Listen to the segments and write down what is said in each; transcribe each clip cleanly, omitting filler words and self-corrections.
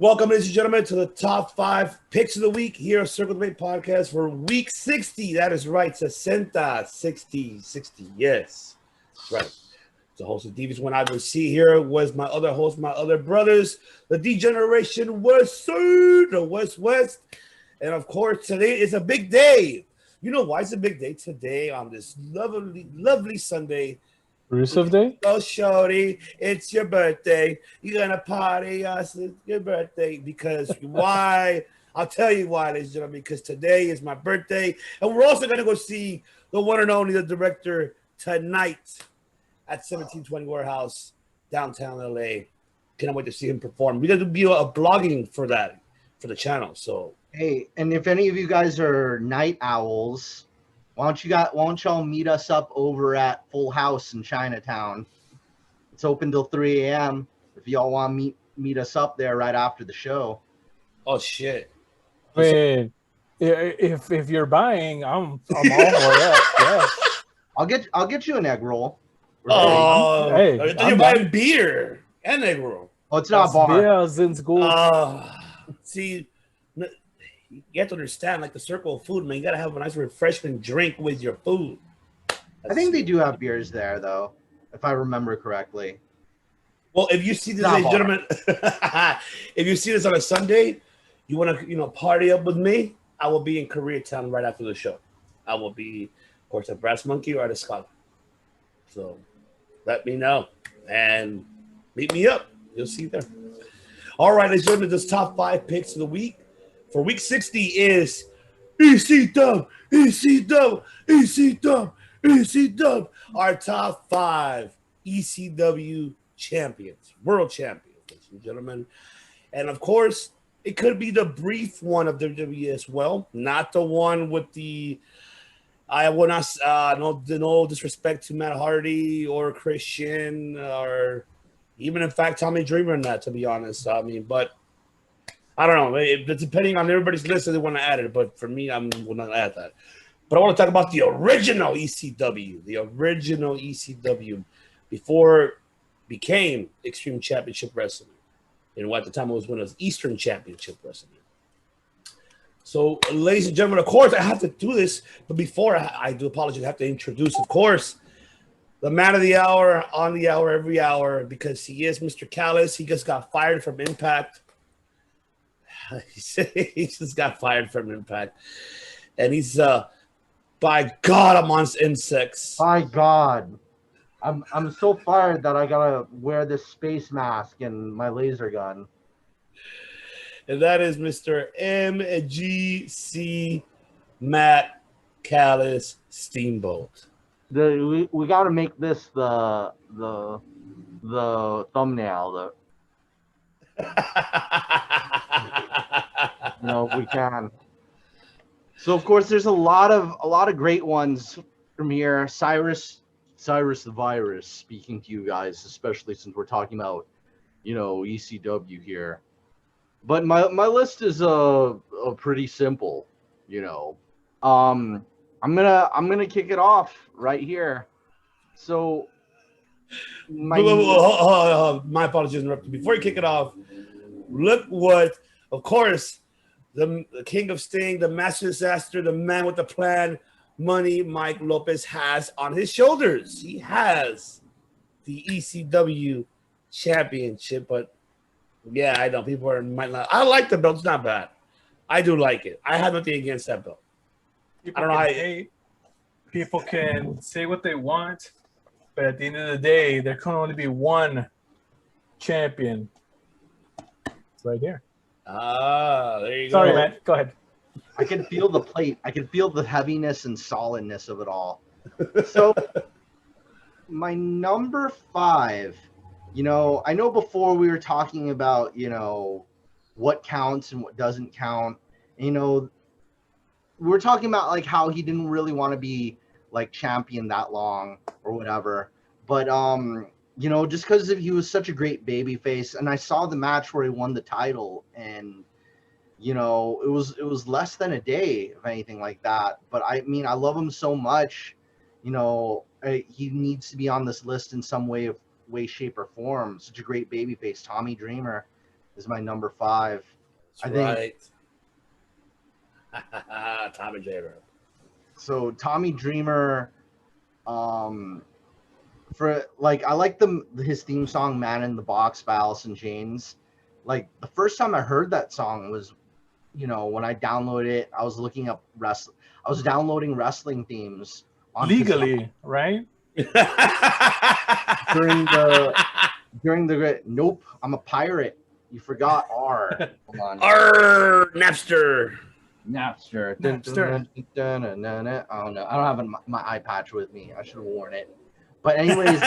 Welcome, ladies and gentlemen, to the top 5 picks of the week here at Circle Debate Podcast for week 60. That is right, 60. Yes, that's right. The host of Divas When I Would See here was my other host, my other brothers, the D-Generation West Side, the West. And of course, today is a big day. You know why it's a big day today on this lovely Sunday? Rusev Day? Oh, shorty, it's your birthday. You're going to party us. It's your birthday. Because why? I'll tell you why, ladies and gentlemen, because today is my birthday. And we're also going to go see the one and only, the director, tonight at 1720 Warehouse, downtown LA. Can't wait to see him perform. We're going to be a blogging for that, for the channel. So, hey, and if any of you guys are night owls, why don't y'all meet us up over at Full House in Chinatown? It's open till 3 a.m. If y'all want to meet us up there right after the show. oh shit! Wait, if you're buying, I'm all for that. Yeah. I'll get you an egg roll. Oh, Hey, I thought I'm you're down. buying beer and egg roll. Oh, it's not bar. Yeah, since school. See, you have to understand, like the circle of food, man. You gotta have a nice refreshing drink with your food. I think they do have beers there, though, if I remember correctly. Well, if you see this, Not ladies and gentlemen, if you see this on a Sunday, you want to, party up with me, I will be in Koreatown right after the show. I will be, of course, at Brass Monkey or at Escala. So let me know and meet me up. You'll see there. All right, ladies and gentlemen, this top 5 picks of the week for week 60 is ECW. Our top 5 ECW champions, world champions, ladies and gentlemen. And of course, it could be the brief one of WWE as well, not the one with the. I will not. No disrespect to Matt Hardy or Christian or even in fact Tommy Dreamer in that. To be honest, I mean, but I don't know. It's depending on everybody's list that they want to add it. But for me, I will not add that. But I want to talk about the original ECW, before it became Extreme Championship Wrestling. And at the time it was when it was Eastern Championship Wrestling. So, ladies and gentlemen, of course, I have to do this. But before I do apologize, I have to introduce, of course, the man of the hour, on the hour, every hour, because he is Mr. Callis. He just got fired from Impact. He just got fired from Impact. And he's, by God, I'm on insects. By God. I'm so fired that I gotta wear this space mask and my laser gun. And that is Mr. MGC Matt Callis Steamboat. We got to make this the thumbnail. If we can. So of course, there's a lot of great ones from here. Cyrus the Virus speaking to you guys, especially since we're talking about ECW here. But my list is pretty simple. I'm gonna kick it off right here. So My apologies, interrupted. Before you kick it off, look what, of course, the King of Sting, the Master Disaster, the man with the plan, Money Mike Lopez has on his shoulders. He has the ECW championship, but yeah, I know people might not. I like the belt; it's not bad. I do like it. I have nothing against that belt. People can hate. People can say what they want, but at the end of the day, there can only be one champion. It's right here. There you go. Sorry, Matt. Go ahead. I can feel the plate. I can feel the heaviness and solidness of it all. So, my number 5, I know before we were talking about, what counts and what doesn't count. We were talking about, like, how he didn't really want to be, like, champion that long or whatever. But, just because he was such a great babyface, and I saw the match where he won the title, and it was less than a day of anything like that. But I mean, I love him so much. He needs to be on this list in some way, shape, or form. Such a great babyface, Tommy Dreamer. is my number 5. That's I think right. Tommy Dreamer. so. Tommy Dreamer, for like I like his theme song "Man in the Box" by Alice in Chains. Like the first time I heard that song was, when I downloaded it, I was looking up I was downloading wrestling themes on Legally, right? during the nope, I'm a pirate. You forgot R. Hold on. Arr, Napster. Napster. Oh no, I don't have my eye patch with me. I should have worn it. But anyways,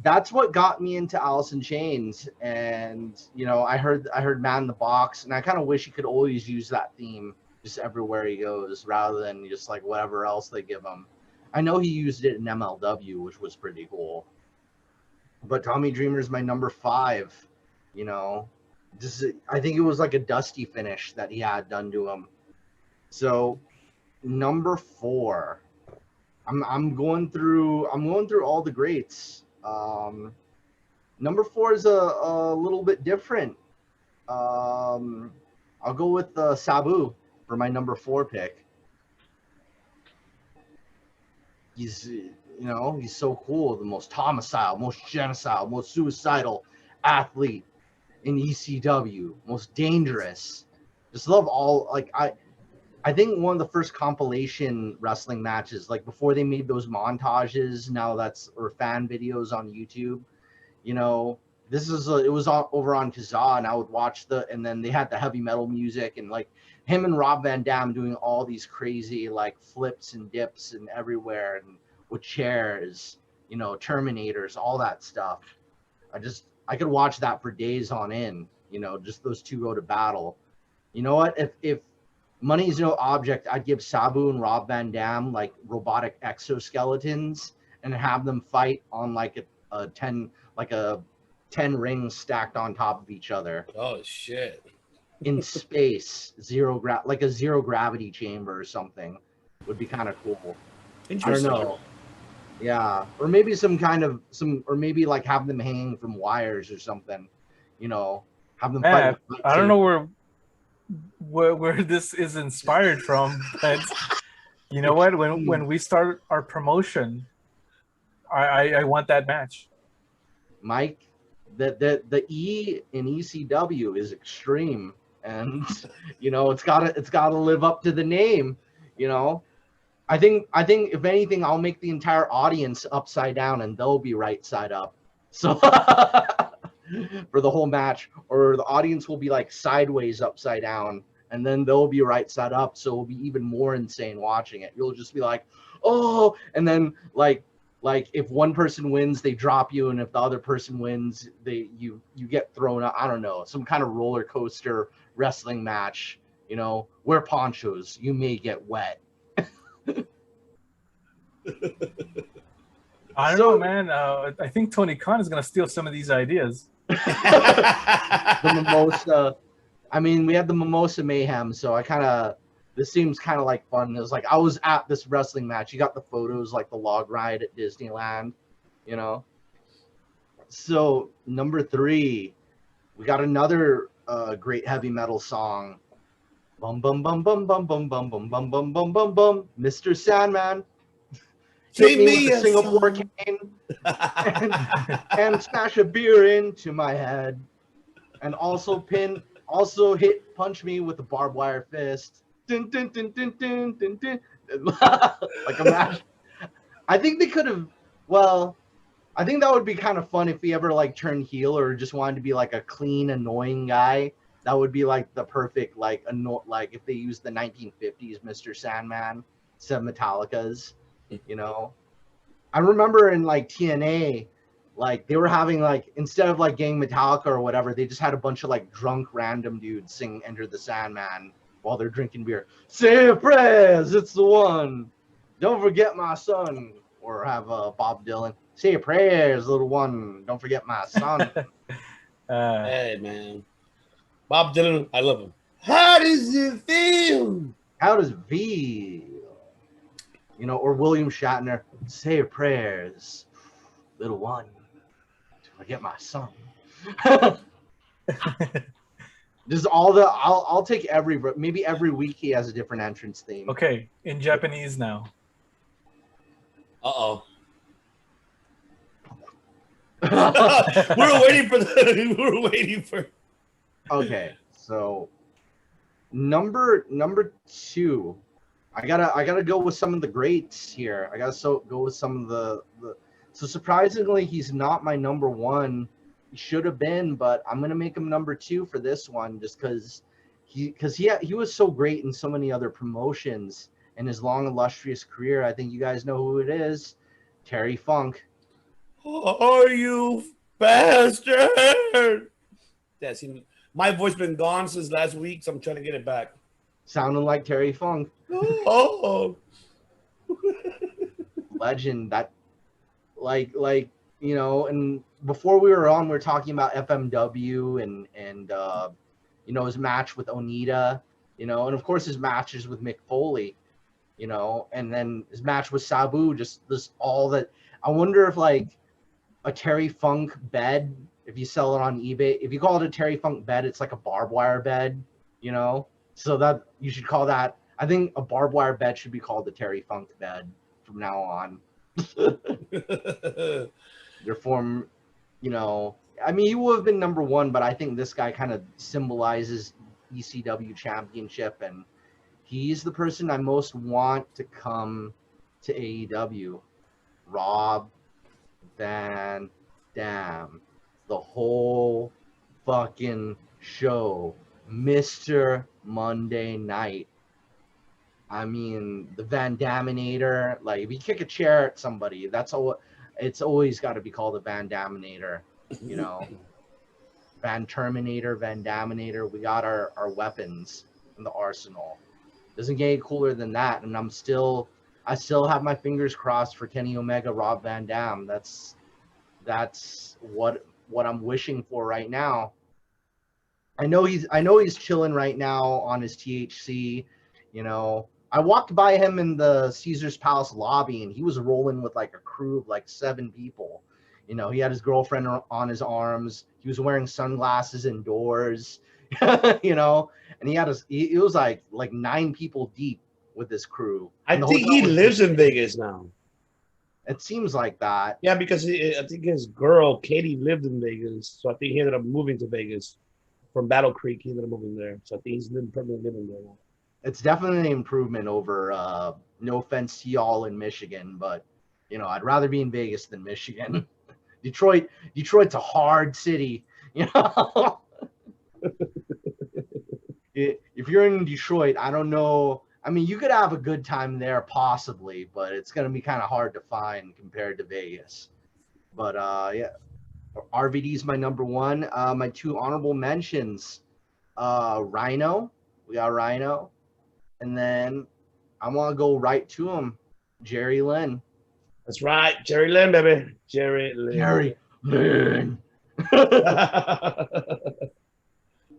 that's what got me into Alice in Chains, and I heard Man in the Box, and I kind of wish he could always use that theme just everywhere he goes, rather than just like whatever else they give him. I know he used it in MLW, which was pretty cool. But Tommy Dreamer is my number 5. I think it was like a dusty finish that he had done to him. So number 4. I'm going through all the greats. Number 4 is a little bit different. I'll go with Sabu for my number 4 pick. He's so cool, the most homicidal, most genocidal, most suicidal athlete in ECW, most dangerous. Just love all, like, I think one of the first compilation wrestling matches, like before they made those montages, or fan videos on YouTube, it was over on Kazaa, and I would watch and then they had the heavy metal music, and like him and Rob Van Dam doing all these crazy like flips and dips and everywhere, and with chairs, Terminators, all that stuff. I could watch that for days on end, just those two go to battle. You know what? If money is no object, I'd give Sabu and Rob Van Dam like robotic exoskeletons and have them fight on like a 10 rings stacked on top of each other. Oh shit! In space, like a zero gravity chamber or something would be kind of cool. Interesting. I don't know. Yeah, or maybe or maybe like have them hanging from wires or something. Have them fight. I don't know where this is inspired from, but you know what? When we start our promotion, I want that match. Mike, the E in ECW is extreme, and it's gotta live up to the name. I think if anything, I'll make the entire audience upside down and they'll be right side up. So for the whole match, or the audience will be like sideways upside down and then they'll be right side up. So it'll be even more insane watching it. You'll just be like, oh, and then like if one person wins, they drop you, and if the other person wins, you get thrown out. I don't know, some kind of roller coaster wrestling match. Wear ponchos, you may get wet. I don't know, man. I think Tony Khan is gonna steal some of these ideas. The mimosa. I mean, we had the Mimosa Mayhem, so this seems kind of like fun. It was like I was at this wrestling match. You got the photos, like the log ride at Disneyland, So number 3, we got another great heavy metal song. Bum bum bum bum bum bum bum bum bum bum bum bum bum. Mr. Sandman. Hit me with a Singapore cane and smash a beer into my head, and also punch me with a barbed wire fist. Dun, dun, dun, dun, dun, dun, dun. Like a match. I think they could have. Well, I think that would be kind of fun if he ever like turned heel or just wanted to be like a clean, annoying guy. That would be like the perfect like if they used the 1950s Mr. Sandman, instead of Metallica's. I remember in like TNA, like they were having like, instead of like getting Metallica or whatever, they just had a bunch of like drunk random dudes sing Enter the Sandman while they're drinking beer. Say a prayers, it's the one. Don't forget my son. Or have Bob Dylan. Say your prayers, little one. Don't forget my son. Hey, man. Bob Dylan, I love him. How does it feel? How does it feel? Or William Shatner. Say your prayers, little one. Don't forget my son. Just all the I'll take maybe every week he has a different entrance theme. Okay, in Japanese now. Uh-oh. We're waiting for the. We're waiting for. Okay, so number 2. I gotta go with some of the greats here. I gotta go with some of the. So surprisingly, he's not my number 1. He should have been, but I'm gonna make him number 2 for this one, just because he was so great in so many other promotions in his long illustrious career. I think you guys know who it is, Terry Funk. Are you bastard? That's my voice been gone since last week, so I'm trying to get it back. Sounding like Terry Funk. Oh, legend. That, like you know. And before we were on, we were talking about FMW and you know, his match with Onita, you know, and of course his matches with Mick Foley, you know, and then his match with Sabu. Just this all that. I wonder if like a Terry Funk bed, if you sell it on eBay, if you call it a Terry Funk bed, it's like a barbed wire bed, you know? So that you should call that, I think a barbed wire bed should be called the Terry Funk bed from now on. Their form, you know, I mean, he would have been number 1, but I think this guy kind of symbolizes ECW championship, and he's the person I most want to come to AEW. Rob Van Dam, the whole fucking show, Mr. Monday Night. I mean, the Van Daminator. Like, if you kick a chair at somebody, that's all. It's always got to be called a Van Daminator, you know. Van Terminator, Van Daminator. We got our weapons in the arsenal. Doesn't get any cooler than that, and I still have my fingers crossed for Kenny Omega, Rob Van Dam. That's what I'm wishing for right now. I know he's chilling right now on his THC, you know. I walked by him in the Caesar's Palace lobby, and he was rolling with like a crew of like 7 people. You know, he had his girlfriend on his arms. He was wearing sunglasses indoors, you know, and it was like 9 people deep with this crew. I think he lives in Vegas now. It seems like that. Yeah, because I think his girl, Katie, lived in Vegas. So I think he ended up moving to Vegas from Battle Creek. He ended up moving there. So I think he's permanently living there now. It's definitely an improvement over, no offense to y'all in Michigan, but, you know, I'd rather be in Vegas than Michigan. Detroit's a hard city, you know. If you're in Detroit, I don't know. I mean, you could have a good time there possibly, but it's going to be kind of hard to find compared to Vegas. But yeah, RVD's my number 1. My 2 honorable mentions, Rhino. We got Rhino. And then I want to go right to him, Jerry Lynn. That's right. Jerry Lynn, baby. Jerry Lynn. Jerry Lynn.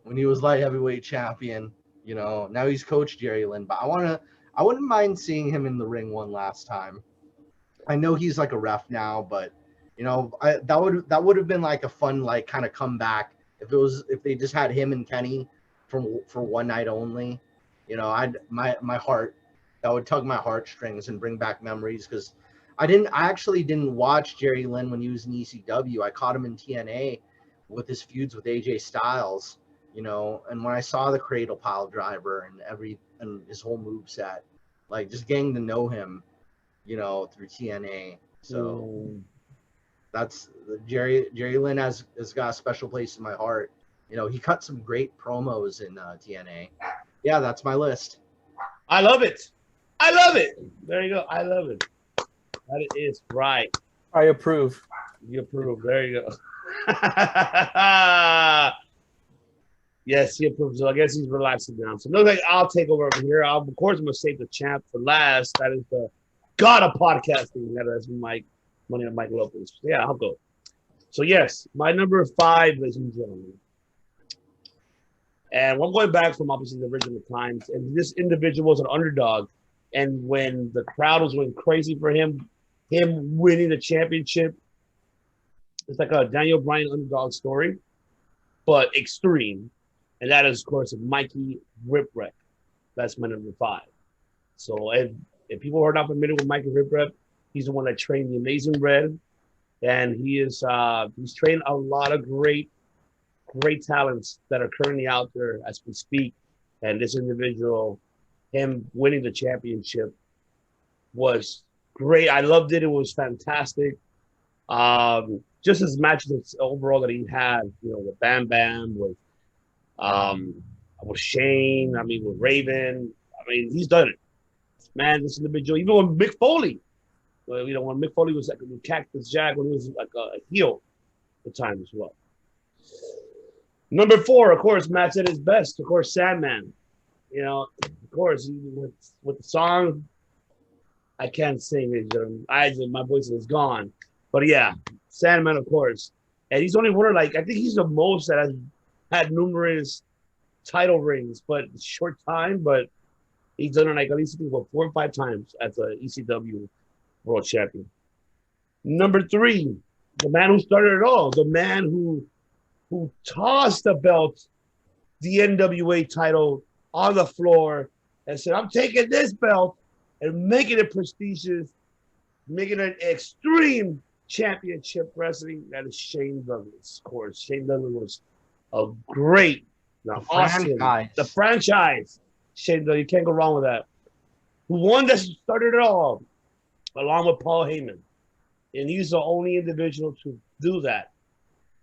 When he was light heavyweight champion, you know, now he's coach Jerry Lynn, but I wouldn't mind seeing him in the ring one last time. I know he's like a ref now, but you know, that would have been like a fun, like, kind of comeback if they just had him and Kenny for one night only. You know, my heart, that would tug my heartstrings and bring back memories, because I actually didn't watch Jerry Lynn when he was in ECW. I caught him in TNA with his feuds with AJ Styles, you know, and when I saw the cradle pile driver and his whole moveset, like, just getting to know him, you know, through TNA. So that's Jerry Lynn has got a special place in my heart. You know, he cut some great promos in TNA. Yeah, that's my list. I love it. There you go. I love it. That is right. I approve. You approve. There you go. Yes, he approves. So I guess he's relaxing now. So no, I'll take over here. Of course, I'm gonna save the champ for last. That is the god of podcasting. That's Mike Lopez. Yeah, I'll go. So yes, my number 5, ladies and gentlemen. And I'm going back from obviously the original times. And this individual was an underdog. And when the crowd was going crazy for him winning the championship, it's like a Daniel Bryan underdog story. but extreme. And that is, of course, Mikey Whipwreck. That's my number 5. So if people are not familiar with Mikey Whipwreck, he's the one that trained the Amazing Red. And he's trained a lot of great talents that are currently out there as we speak. And this individual, him winning the championship was great. I loved it. It was fantastic. Just as matches overall that he had, with Bam Bam, with Shane, with Raven. He's done it. Man, this individual, even with Mick Foley, when Mick Foley was like a Cactus Jack, when he was like a heel at the time as well. Number 4, of course, Matt's at his best. Of course, Sandman. Of course, with the song, I can't sing it. My voice is gone. But yeah, Sandman, of course. And he's only one of, I think he's the most that has had numerous title rings, but short time. But he's done it at least 4 or 5 times as a ECW World Champion. Number 3, the man who started it all, the man who tossed the belt, the NWA title, on the floor and said, I'm taking this belt and making it prestigious, making it extreme championship wrestling. That is Shane Douglas, of course. Shane Douglas was a great, the franchise. Shane Douglas, you can't go wrong with that. Who won that started it all, along with Paul Heyman. And he's the only individual to do that,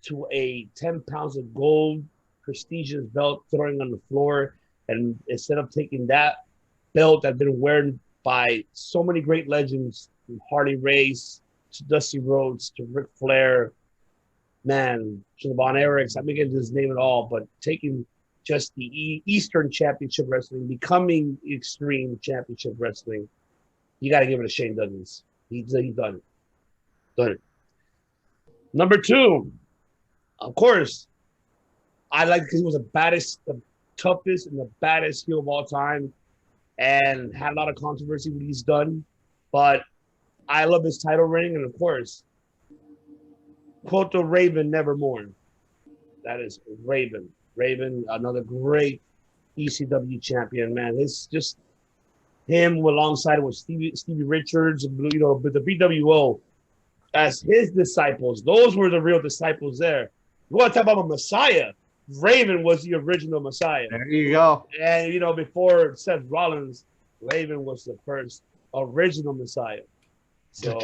to a 10 pounds of gold prestigious belt throwing on the floor. And instead of taking that belt that's been worn by so many great legends, from Harley Race to Dusty Rhodes to Ric Flair, man, to the Von Erichs, I'm going to just name it all, but taking just the Eastern Championship Wrestling, becoming Extreme Championship Wrestling, you got to give it to Shane Douglas. He's done it. Done it. Number 2, of course, I like because he was the toughest and the baddest heel of all time, and had a lot of controversy what he's done. But I love his title reign, and of course, quote the Raven Nevermore. That is Raven. Raven, another great ECW champion, man. It's just him alongside with Stevie Richards, with the BWO as his disciples. Those were the real disciples there. You want to talk about a Messiah? Raven was the original Messiah. There you go. And, before Seth Rollins, Raven was the first original Messiah. So.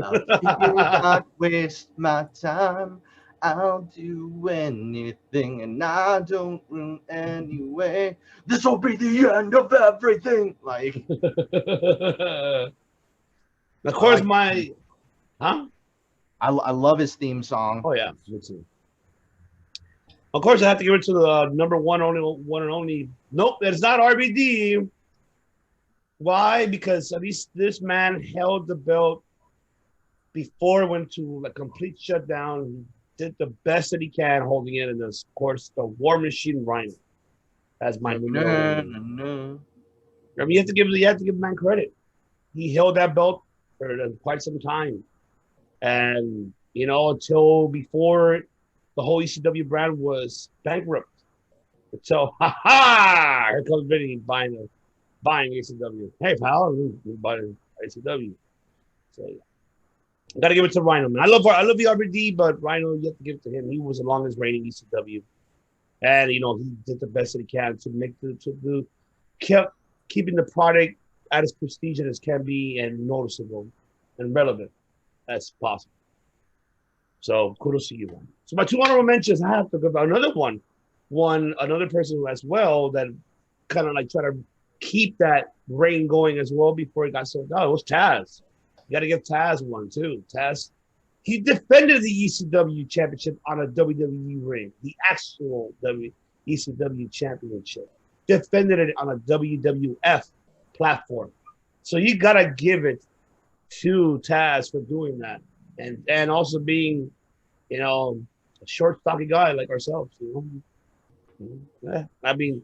I'll not waste my time. I'll do anything, and I don't run anyway. This will be the end of everything. Of course, I love his theme song. Oh yeah, me too. Of course, I have to give it to the number one and only. Nope, it's not RBD. Why? Because at least this man held the belt before it went to a complete shutdown. He did the best that he can holding it, and of course, the War Machine Rhino. That's my number one. You have to give the man credit. He held that belt for quite some time. And, until before the whole ECW brand was bankrupt. So, here comes Vinny buying ECW. Hey, pal, we're buying ECW. So, yeah. I got to give it to Rhino, man. I love the RBD, but Rhino, you have to give it to him. He was the longest reigning ECW. And, he did the best that he can to kept keeping the product at as prestigious as can be and noticeable and relevant as possible. So kudos to you, man. So my 2 honorable mentions, I have to go about another person as well that kind of try to keep that reign going as well before he got sold out. It was Taz. You got to give Taz one too. Taz, he defended the ECW championship on a WWE ring, the actual ECW championship. Defended it on a WWF platform. So you got to give it to Taz for doing that. And also being, a short, stocky guy like ourselves, Yeah, and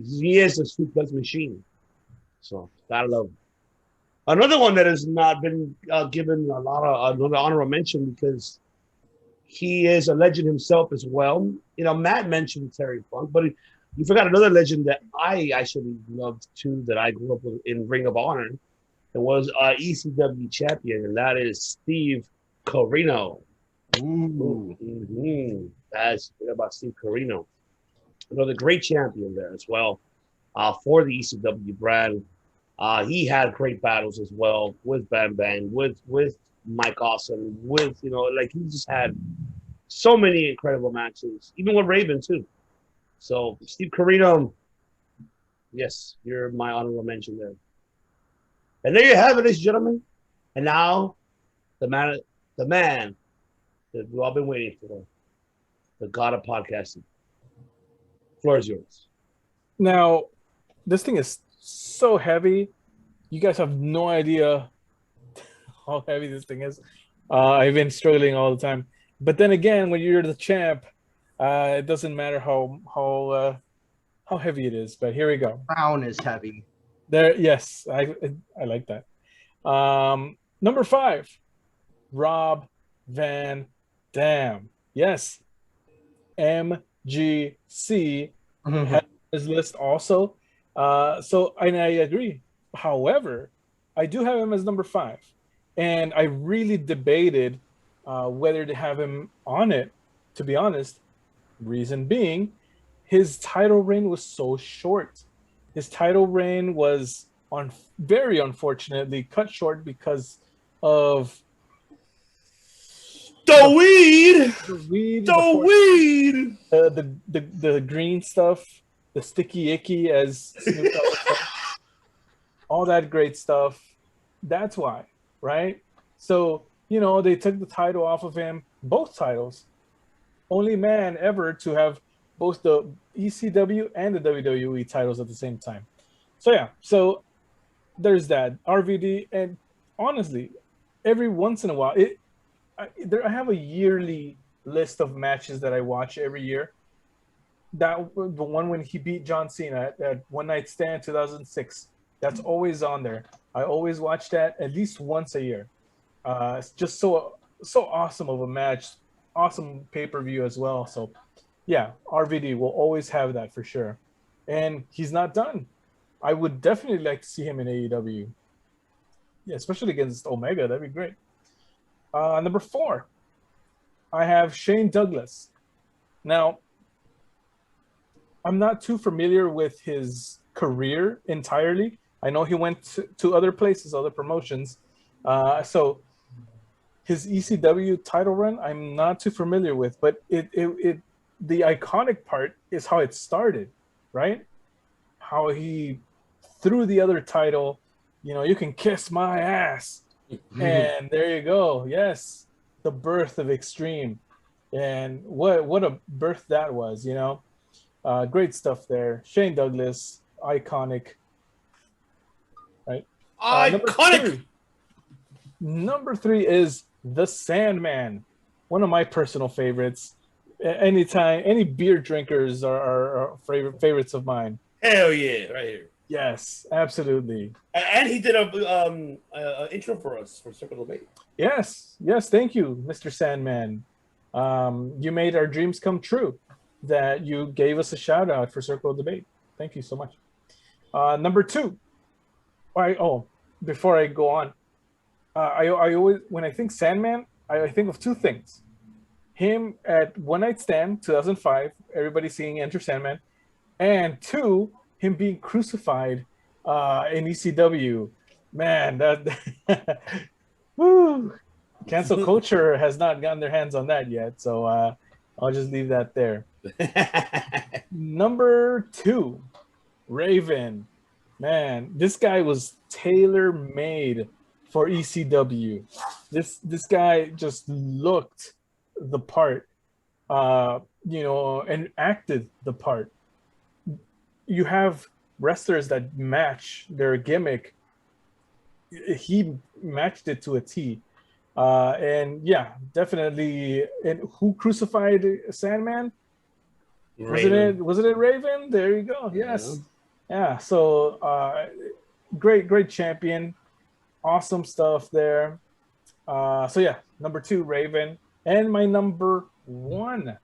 he is a suplex machine. So, gotta love him. Another one that has not been given a lot of another honorable mention because he is a legend himself as well. You know, Matt mentioned Terry Funk, but you forgot another legend that I actually loved too, that I grew up with in Ring of Honor. It was ECW champion, and that is Steve Corino. Ooh. Mm-hmm. That's about Steve Corino. Another great champion there as well for the ECW brand. He had great battles as well with Bam Bam, with Mike Awesome, with like he just had so many incredible matches, even with Raven too. So Steve Corino, yes, you're my honorable mention there. And there you have it, ladies and gentlemen. And now the man that we've all been waiting for, the God of podcasting. Floor is yours. Now, this thing is so heavy. You guys have no idea how heavy this thing is. I've been struggling all the time. But then again, when you're the champ, it doesn't matter how heavy it is. But here we go. Crown is heavy. There, yes, I like that. Number 5, Rob Van Dam. Yes, MGC has his list also. So, and I agree. However, I do have him as number 5, and I really debated whether to have him on it. To be honest, reason being, his title reign was so short. His title reign was very unfortunately cut short because of the weed, the green stuff, the sticky icky, as Snoop Dogg would say. All that great stuff. That's why, right? So, they took the title off of him, both titles. Only man ever to have both the ECW and the WWE titles at the same time. So, yeah. So, there's that. RVD. And honestly, every once in a while, I have a yearly list of matches that I watch every year. The one when he beat John Cena at One Night Stand 2006. That's always on there. I always watch that at least once a year. It's just so awesome of a match, awesome pay-per-view as well. So, yeah, RVD will always have that for sure. And he's not done. I would definitely like to see him in AEW. Yeah, especially against Omega. That'd be great. Number 4, I have Shane Douglas. Now, I'm not too familiar with his career entirely. I know he went to other places, other promotions. So his ECW title run, I'm not too familiar with, but the iconic part is how it started, right? How he threw the other title, you can kiss my ass. And there you go. Yes, the birth of Extreme. And what a birth that was, Great stuff there. Shane Douglas, iconic. Right? Iconic. Number 3 is The Sandman, one of my personal favorites. Anytime, any beer drinkers are favorites of mine. Hell yeah, right here. Yes, absolutely. And he did a intro for us for Circle Debate. Yes, thank you, Mr. Sandman. You made our dreams come true that you gave us a shout out for Circle Debate. Thank you so much. Number 2. Before I go on, I always, when I think Sandman, I think of 2 things. Him at One Night Stand 2005, everybody seeing Enter Sandman, and 2, him being crucified in ECW. Man, that woo. Cancel culture has not gotten their hands on that yet, so I'll just leave that there. Number 2, Raven. Man, this guy was tailor-made for ECW. This guy just looked the part, and acted the part. You have wrestlers that match their gimmick. He matched it to a T. And yeah, definitely. And who crucified Sandman? Raven. Was it Raven? There you go. Yes. Yeah. So great champion. awesome stuff there. So yeah, number 2, Raven, and my number one,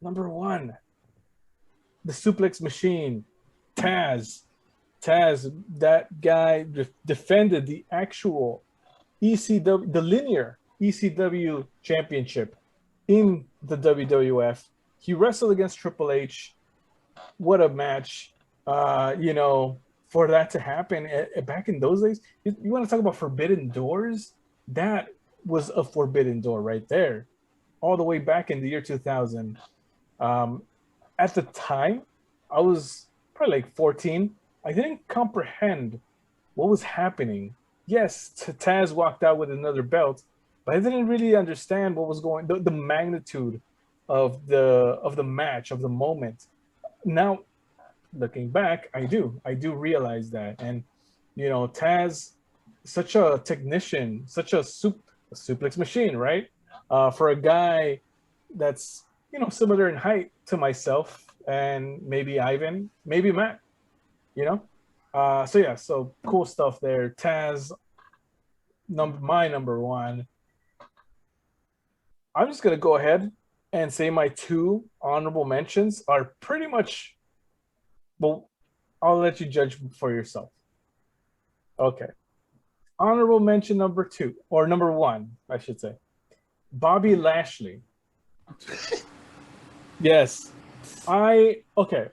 the Suplex Machine, Taz. That guy defended the actual ECW, the linear ECW championship in the WWF. He wrestled against Triple H. What a match. For that to happen back in those days, you want to talk about forbidden doors? That was a forbidden door right there, all the way back in the year 2000. At the time, I was probably like 14. I didn't comprehend what was happening. Yes, Taz walked out with another belt, but I didn't really understand what was the magnitude of the match, of the moment. Now, looking back, I do realize that. And Taz, such a technician, such a suplex machine, right? For a guy that's similar in height to myself and maybe Ivan, maybe Matt, so cool stuff there. Taz, my number one. I'm just gonna go ahead and say my 2 honorable mentions are pretty much. Well, I'll let you judge for yourself. Okay. Honorable mention number 2, or number 1, I should say. Bobby Lashley. Yes. Okay.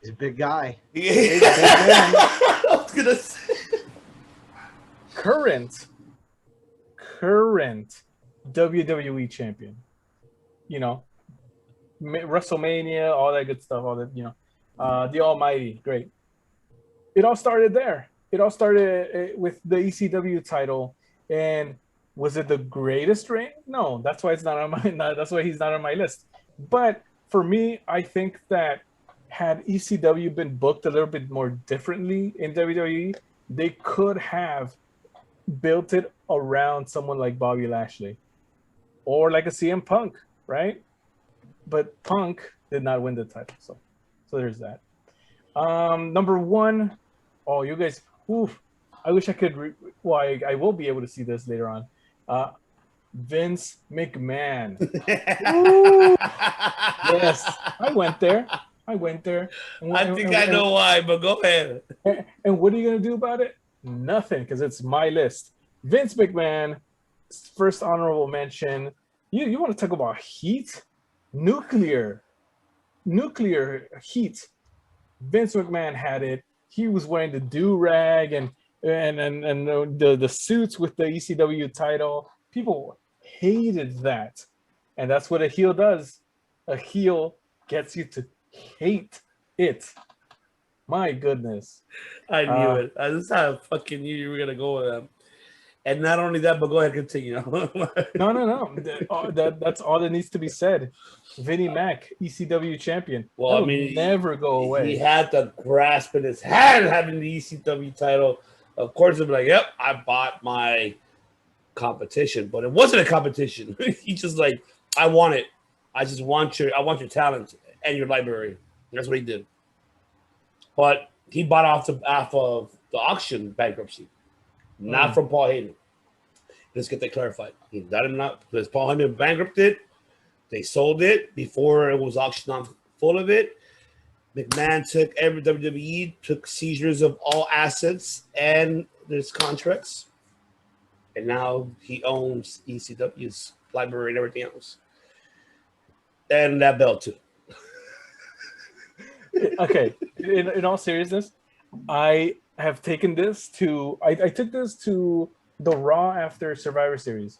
He's a big guy. Yeah. I was gonna say. Current WWE champion. WrestleMania, all that good stuff, all that, the Almighty, great. It all started there. It all started with the ECW title, and was it the greatest reign? No, that's why it's not on my. That's why he's not on my list. But for me, I think that had ECW been booked a little bit more differently in WWE, they could have built it around someone like Bobby Lashley, or like a CM Punk, right? But Punk did not win the title, so there's that. Number 1, oh, you guys, I wish I could. I will be able to see this later on. Vince McMahon. Yes, I went there. I think I know why, but go ahead. And what are you gonna do about it? Nothing, because it's my list. Vince McMahon, first honorable mention. You want to talk about heat? Nuclear heat. Vince McMahon had it. He was wearing the do-rag and the suits with the ECW title. People hated that. And that's what a heel does. A heel gets you to hate it. My goodness. I knew it. I just how I fucking knew you were going to go with them. And not only that, but go ahead, continue. No. That's all that needs to be said. Vinnie Mac, ECW champion. Well, never go away. He had the grasp in his hand having the ECW title. Of course, he'd be like, "Yep, I bought my competition," but it wasn't a competition. He's just like, "I want it. I want your talent and your library." That's what he did. But he bought off of the auction bankruptcy. Not from Paul Heyman. Let's get that clarified. He not because Paul Heyman bankrupted. They sold it before it was auctioned off full of it. McMahon took WWE took seizures of all assets and his contracts, and now he owns ECW's library and everything else, and that belt too. Okay, in all seriousness, I have taken this to I took this to the Raw after Survivor Series.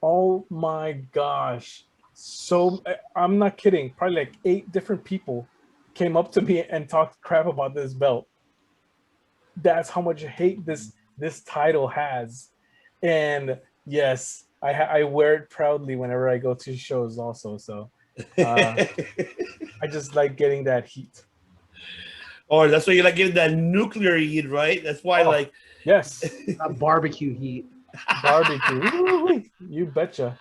Oh my gosh. So I'm not kidding. Probably like 8 different people came up to me and talked crap about this belt. That's how much hate this title has. And yes, I wear it proudly whenever I go to shows also. So I just like getting that heat. Or that's why you like getting that nuclear heat, right? That's why, yes, barbecue heat. Barbecue, you betcha.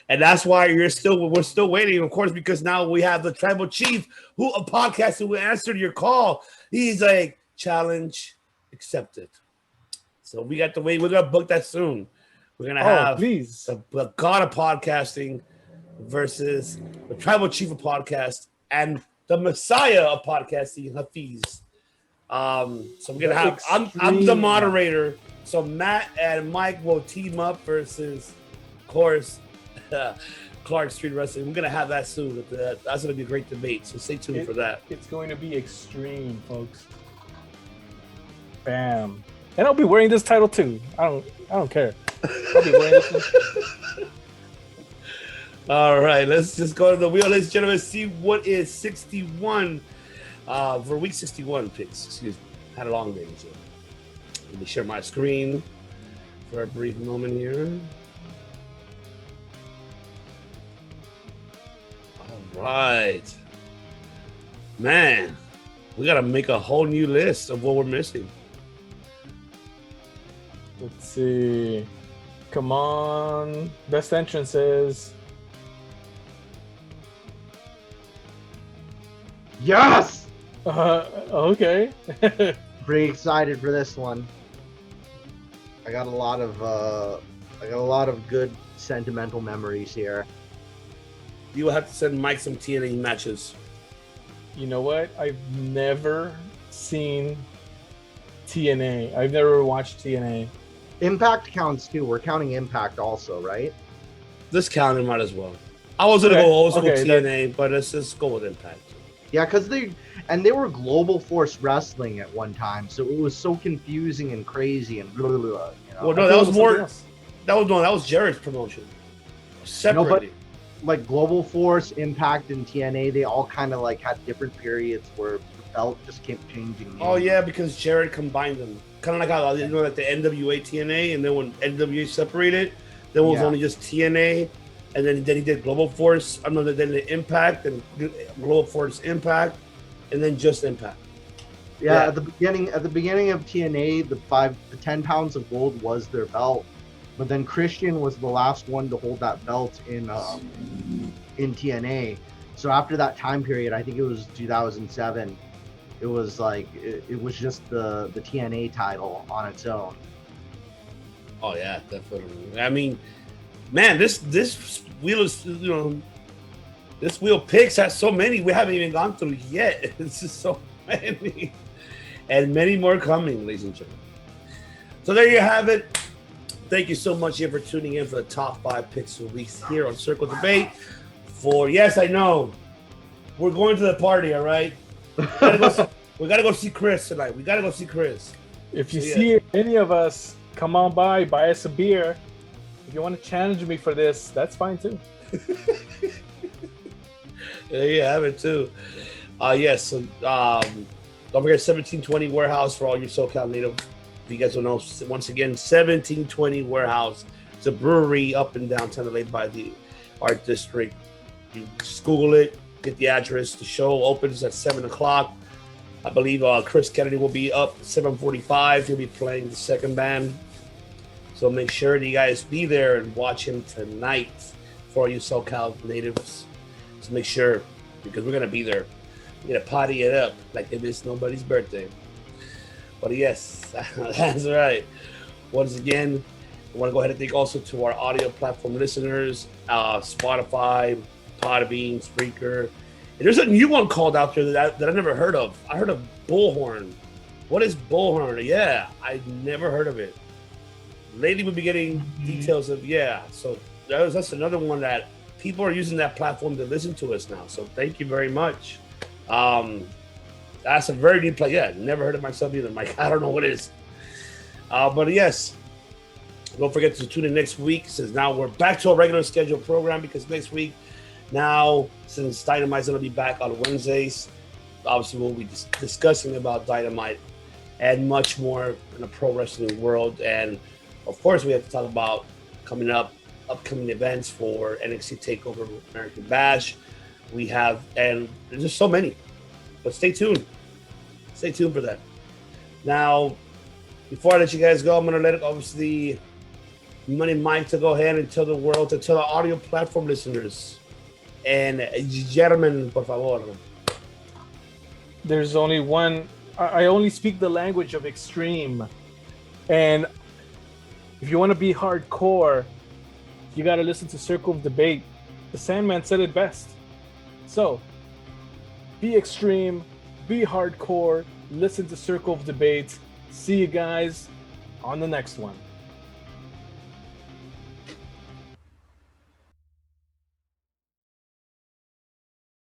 And that's why we're still waiting, of course, because now we have the tribal chief, a podcast who answered your call. He's like, challenge, accepted. So we got to wait. We're gonna book that soon. We're gonna have please. the God of podcasting versus the tribal chief of podcast and the Messiah of podcasting, Hafiz. So we're gonna have. I'm the moderator. So Matt and Mike will team up versus, of course, Clark Street Wrestling. We're gonna have that soon. That's gonna be a great debate. So stay tuned for that. It's going to be extreme, folks. Bam. And I'll be wearing this title too. I don't care. I'll be wearing this one. All right, let's just go to the wheel, ladies and gentlemen. See what is 61 for week 61 picks. Excuse me. Had a long day. So let me share my screen for a brief moment here. All right, man, we gotta make a whole new list of what we're missing. Let's see. Come on. Best entrances. Yes. Okay. Pretty excited for this one. I got a lot of good sentimental memories here. You will have to send Mike some TNA matches. You know what? I've never seen TNA. I've never watched TNA. Impact counts too. We're counting Impact also, right? This counted might as well. I was gonna go TNA, but let's just go with Impact. Yeah, because they were Global Force Wrestling at one time, so it was so confusing and crazy and blah, blah, blah, you know? Well, no, that was more. That was Jared's promotion. Separately. No, but like Global Force, Impact, and TNA, they all kind of like had different periods where the belt just kept changing names. Oh yeah, because Jared combined them. Kind of like how like the NWA TNA, and then when NWA separated, there was only just TNA, and then he did Global Force. I know that then the Impact and Global Force Impact, and then just Impact. Yeah, at the beginning of TNA, the 10 pounds of gold was their belt, but then Christian was the last one to hold that belt in TNA. So after that time period, I think it was 2007. It was like it was just the TNA title on its own. Oh yeah, definitely. I mean, man, this wheel is this wheel picks has so many we haven't even gone through yet. It's just so many, and many more coming, ladies and gentlemen. So there you have it. Thank you so much here for tuning in for the top 5 picks of the week here on Circle Debate. Yes, I know we're going to the party. All right. We gotta go see Chris tonight. We gotta go see Chris. If you see any of us, come on by, buy us a beer. If you want to challenge me for this, that's fine too. There you have it too. Yes. So, don't forget 1720 Warehouse for all your SoCal native. If you guys don't know, once again, 1720 Warehouse. It's a brewery up in downtown LA by the Art District. You just Google it. Get the address. The show opens at 7:00. I believe Chris Kennedy will be up at 7:45. He'll be playing the second band. So make sure that you guys be there and watch him tonight for all you SoCal natives. Just make sure, because we're gonna be there. We're gonna party it up like if it's nobody's birthday. But yes, that's right. Once again, I want to go ahead and thank also to our audio platform listeners, Spotify, Podbean, Spreaker. And there's a new one called out there that I never heard of. I heard of Bullhorn. What is Bullhorn? Yeah, I never heard of it. Lately, we'll be getting details of, so that's another one that people are using that platform to listen to us now. So thank you very much. That's a very new play. Yeah, never heard of myself either, Mike. I don't know what it is. But yes, don't forget to tune in next week, since now we're back to a regular scheduled program, because next week, now, since Dynamite's going to be back on Wednesdays, obviously we'll be discussing about Dynamite and much more in the pro wrestling world. And, of course, we have to talk about upcoming events for NXT TakeOver American Bash. We have, and there's just so many. But stay tuned. Stay tuned for that. Now, before I let you guys go, I'm going to let, obviously, Money Mike to go ahead and tell the world, to tell the audio platform listeners, and gentlemen, por favor. There's only one I only speak the language of extreme. And if you want to be hardcore, you got to listen to Circle of Debate. The Sandman said it best. So, be extreme, be hardcore, listen to Circle of Debate. See you guys on the next one.